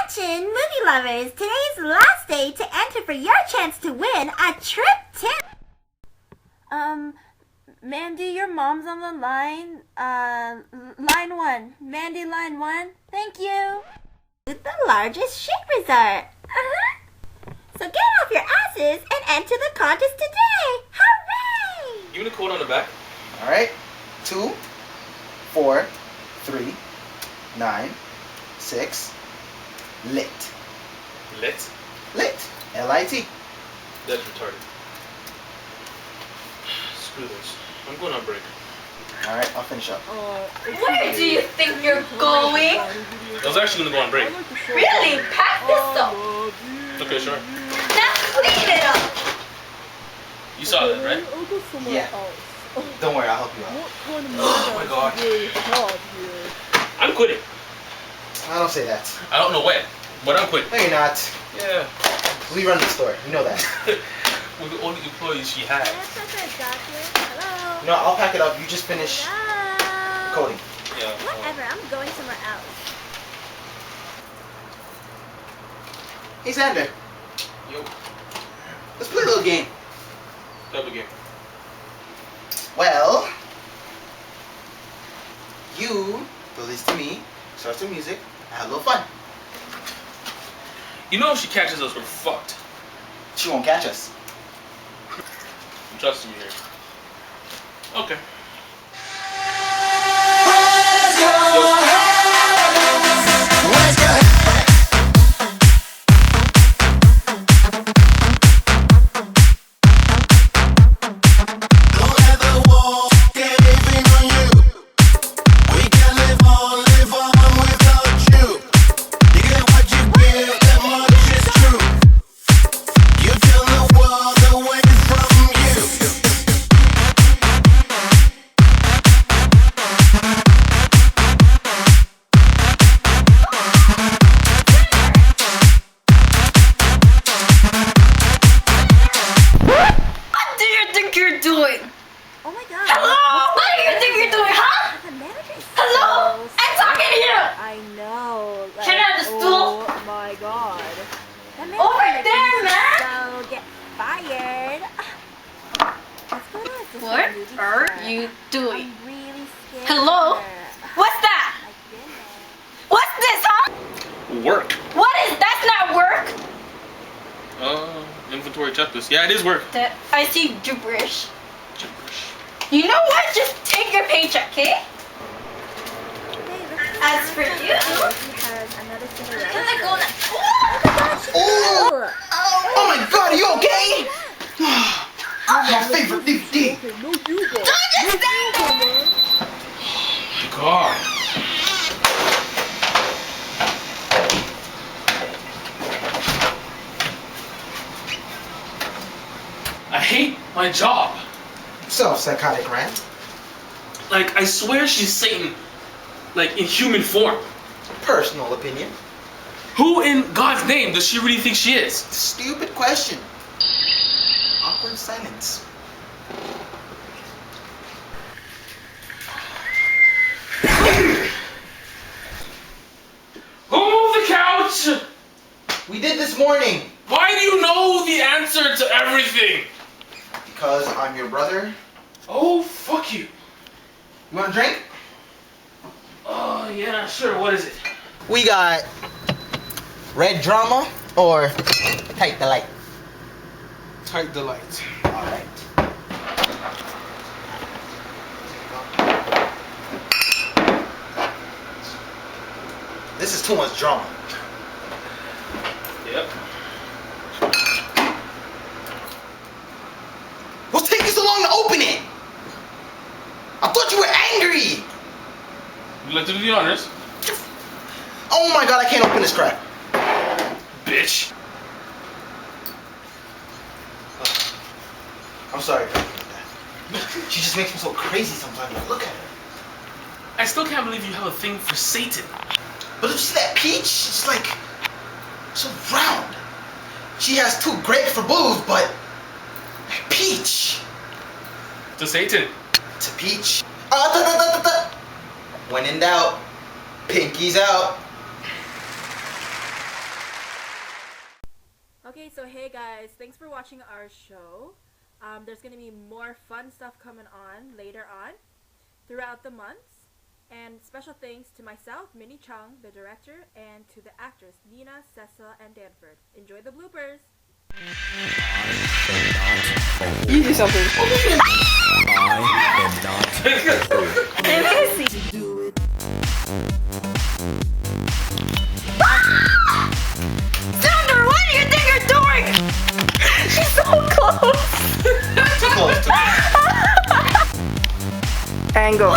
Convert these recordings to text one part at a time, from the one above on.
Attention, movie lovers! Today's the last day to enter for your chance to win a trip to... Mandy, your mom's on the line. Line 1. Mandy, line 1. Thank you. The largest ship resort. So get off your asses and enter the contest today. Hooray! Give me the code on the back. Alright. 2, 4, 3, 9, 6, lit. Lit? Lit. L-I-T. That's retarded. Screw this. I'm going on break. Alright, I'll finish up. Where do you think you're going? I was actually going to go on break. Really? Pack this up. Okay, sure. Now clean it up. You saw that, right? Yeah. Don't worry, I'll help you out. Oh my god. I'm quitting. I don't say that. I don't know when, but I'm quitting. No, you're not. Yeah. We run the store. You know that. We're the only employees she has. Hello? No, I'll pack it up. You just finish Hello? coding. Yeah. Whatever, I'm going somewhere else. Hey, Xander. Yo. Let's play a little game. Type of game. Well, you do this to me, start some music, and have a little fun. You know if she catches us, we're fucked. She won't catch us. I'm trusting you here. Okay. What are you doing? I'm really scared. Hello? What's that? My goodness. What's this, huh? Work. What is that's not work? Inventory checklist. Yeah, it is work. I see gibberish. Gibberish. You know what? Just take your paycheck, okay? As for you, can I go now? Oh my god, are you okay? My favorite DVD. God. I hate my job. So, psychotic rant. Like, I swear she's Satan, like, in human form. Personal opinion. Who in God's name does she really think she is? Stupid question. Awkward silence. Who moved the couch? We did this morning. Why do you know the answer to everything? Because I'm your brother. Oh, fuck you. You want a drink? Oh, yeah, sure. What is it? We got red drama or tight the light. Tight the light. Alright. This is too much drama. Yep. What's taking so long to open it? I thought you were angry. Would you like to do the honors? Oh my god, I can't open this crap. Bitch. I'm sorry for looking at that. She just makes me so crazy sometimes. Look at her. I still can't believe you have a thing for Satan. But did you see that peach? It's like so round. She has 2 grapes for booze, but peach To Satan. to peach. When in doubt, pinkies out. Okay, so hey guys, thanks for watching our show. There's gonna be more fun stuff coming on later on throughout the months. And special thanks to myself, Minnie Chung, the director, and to the actors Nina, Cecil, and Danford. Enjoy the bloopers! You do something. I am not. Thunder, what do you think you're doing? She's so close. Too close. Too close. Angle.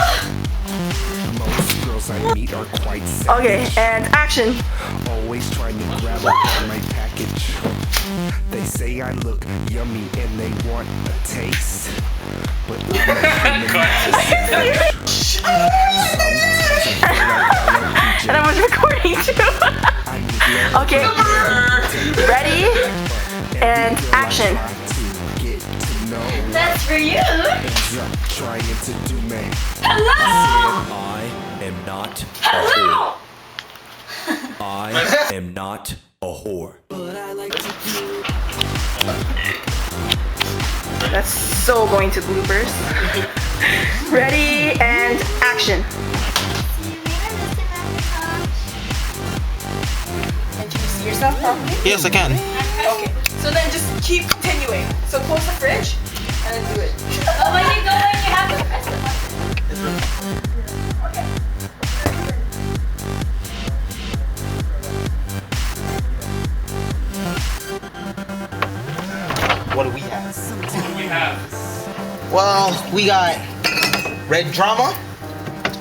Most girls I meet are quite savage. Okay, and action. Always trying to grab on my package. They say I look yummy and they want a taste. But I'm a And I was recording too. Okay, ready? And action. That's for you. Trying to do me. Hello. I am not a whore. I am not a whore. That's so going to bloopers. Ready and action. And can you see yourself properly? Yes, I can. Okay, so then just keep continuing. So close the fridge and then do it. Oh, when you go in, you have to press the button. What do we have? What do we have? Well, we got red drama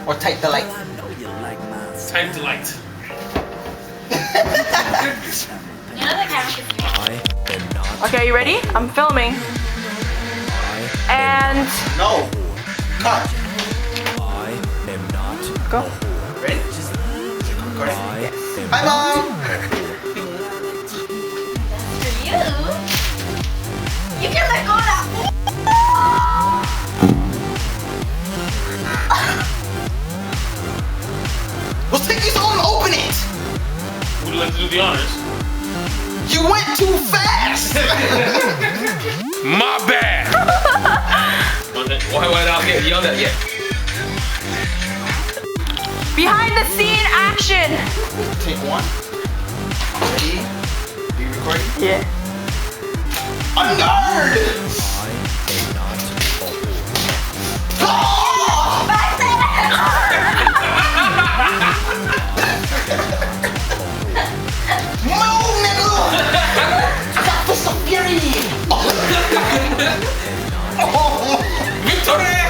or tight delight. Time to light. You know the camera. I am not. Okay, are you ready? I'm filming. And No. Cut. I am not. go. Ready? Go I ahead. am Hi, Mom. For you. You can let go now. Well, take you so long to open it. Would you like to do the honors? You went too fast. My bad! Why not get yelled at yet? Behind the scene action. Take one. Ready? Are you recording? Yeah. A nerd. I am not a whore. Oh! Move, nigga. Stop for some fury. Oh. Victory!